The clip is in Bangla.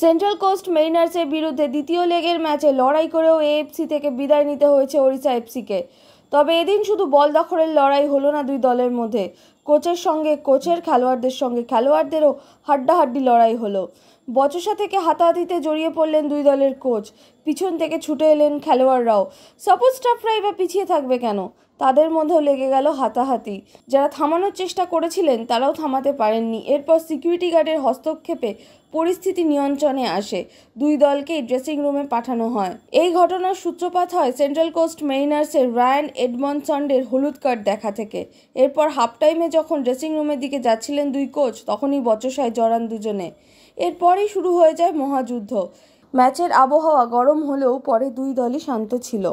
সেন্ট্রাল কোস্ট মেরিনার্সের বিরুদ্ধে দ্বিতীয় লেগের ম্যাচে লড়াই করেও এএফসি থেকে বিদায় নিতে হয়েছে ওড়িশা এফসিকে। তবে এদিন শুধু বল দখলের লড়াই হলো না দুই দলের মধ্যে, কোচের সঙ্গে কোচের, খেলোয়াড়দের সঙ্গে খেলোয়াড়দেরও হাড্ডাহাড্ডি লড়াই হলো। বচসা থেকে হাতাহাতিতে জড়িয়ে পড়লেন দুই দলের কোচ, পিছন থেকে ছুটে এলেন খেলোয়াড়রাও। সাপোর্ট স্টাফরাই বা পিছিয়ে থাকবে কেন, তাদের মধ্যেও লেগে গেল হাতাহাতি। যারা থামানোর চেষ্টা করেছিলেন তারাও থামাতে পারেননি। এরপর সিকিউরিটি গার্ডের হস্তক্ষেপে পরিস্থিতি নিয়ন্ত্রণে আসে, দুই দলকেই ড্রেসিং রুমে পাঠানো হয়। এই ঘটনার সূত্রপাত হয় সেন্ট্রাল কোস্ট মেরিনার্সের রায়ান এডমন্ডসনের হলুদ কার্ড দেখা থেকে। এরপর হাফ টাইমে যখন ড্রেসিং রুমের দিকে যাচ্ছিলেন দুই কোচ, তখনই বচসায় জড়ান দুজনে। এরপরই শুরু হয়ে যায় মহাযুদ্ধ। ম্যাচের আবহাওয়া গরম হলেও পরে দুই দলই শান্ত ছিল।